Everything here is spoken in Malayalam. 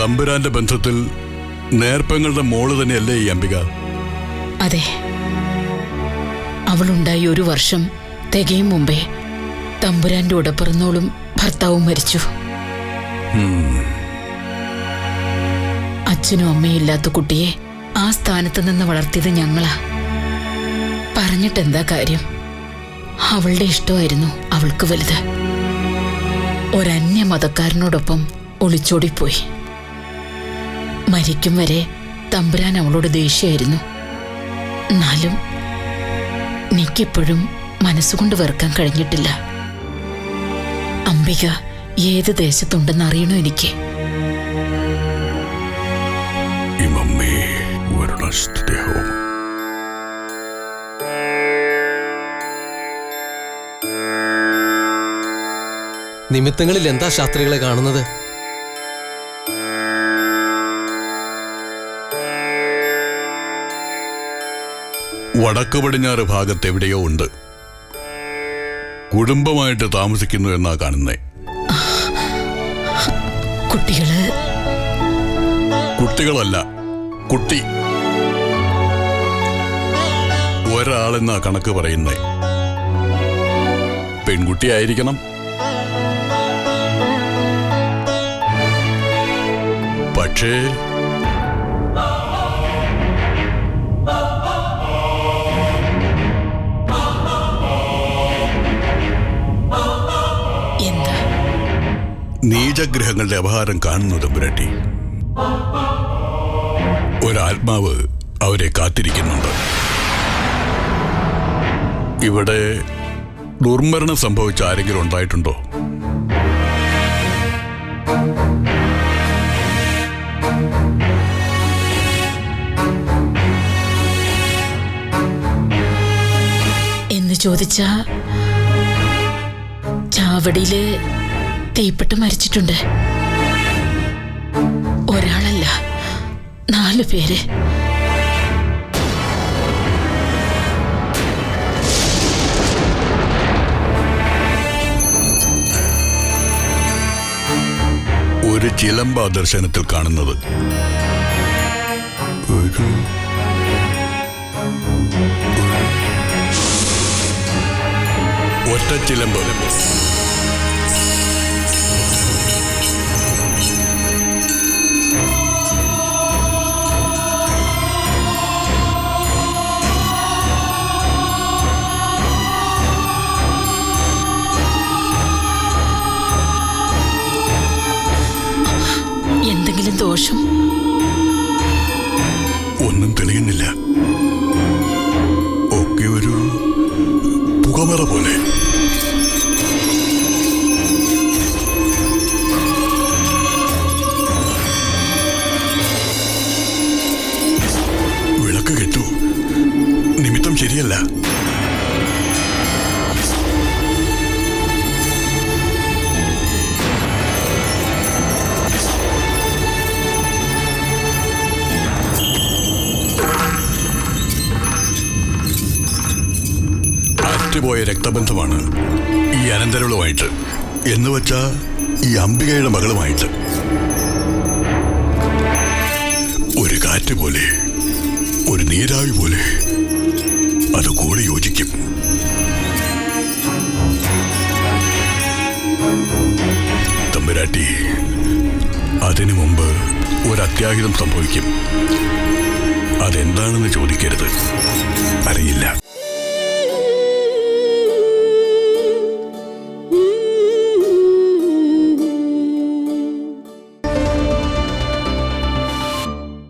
തമ്പുരാന്റെ ബന്ധത്തിൽ നേർപ്പങ്ങളുടെ മോള് തന്നെയല്ലേ ഈ അംബിക? അതെ. അവളുണ്ടായി 1 വർഷം തികയും മുമ്പേ തമ്പുരാന്റെ ഉടപ്പിറന്നോളും ഭർത്താവും മരിച്ചു. അച്ഛനും അമ്മയും ഇല്ലാത്ത കുട്ടിയെ ആ സ്ഥാനത്ത് നിന്ന് വളർത്തിയത് ഞങ്ങളാ. പറഞ്ഞിട്ടെന്താ കാര്യം? അവളുടെ ഇഷ്ടമായിരുന്നു അവൾക്ക് വലുത്. ഒരന്യ മതക്കാരനോടൊപ്പം ഒളിച്ചോടിപ്പോയി. മരിക്കും വരെ തമ്പുരാൻ അവളോട് ദേഷ്യമായിരുന്നു. എന്നാലും എനിക്കിപ്പോഴും മനസ്സുകൊണ്ട് വെറുക്കാൻ കഴിഞ്ഞിട്ടില്ല. അംബിക ഏത് ദേശത്തുണ്ടെന്ന് അറിയണോ എനിക്ക്? നിമിത്തങ്ങളിൽ എന്താ ശാസ്ത്രികളെ കാണുന്നത്? വടക്ക് പടിഞ്ഞാറ് ഭാഗത്ത് എവിടെയോ ഉണ്ട്. കുടുംബമായിട്ട് താമസിക്കുന്നു എന്നാ കാണുന്നേ. കുട്ടികളല്ല, കുട്ടി. ഒരാളെന്നാ കണക്ക് പറയുന്നേ. പെൺകുട്ടിയായിരിക്കണം. പക്ഷേ നീചഗ്രഹങ്ങളുടെ അപഹാരം കാണുന്നു തമ്പുരാട്ടി. ഒരാത്മാവ് അവരെ കാത്തിരിക്കുന്നുണ്ട്. ഇവിടെ ദുർമരണം സംഭവിച്ച ആരെങ്കിലും ഉണ്ടായിട്ടുണ്ടോ? എന്ന് ചോദിച്ചാ ചാവടിയില് തീപ്പെട്ട് മരിച്ചിട്ടുണ്ട്. ഒരാളല്ല, 4 പേര്. ഒരു ചിലമ്പ ദർശനത്തിൽ കാണുന്നത്. ഒറ്റ ചിലമ്പ്. എന്തെങ്കിലും ദോഷം? ഒന്നും തെളിയുന്നില്ല. ഒക്കെ ഒരു പുകമറ പോലെ. വിളക്ക് കെട്ടു. നിമിത്തം ശരിയല്ല. പോയ രക്തബന്ധമാണ് ഈ അനന്തരവളുമായിട്ട്. എന്ന് വെച്ചാ ഈ അംബികയുടെ മകളുമായിട്ട്. ഒരു കാറ്റ് പോലെ, ഒരു നീരാവി പോലെ അത് കൂടി യോജിക്കും. തമ്പുരാട്ടി, അതിനു മുമ്പ് ഒരു അത്യാഹിതം സംഭവിക്കും. അതെന്താണെന്ന് ചോദിക്കരുത്. അറിയില്ല.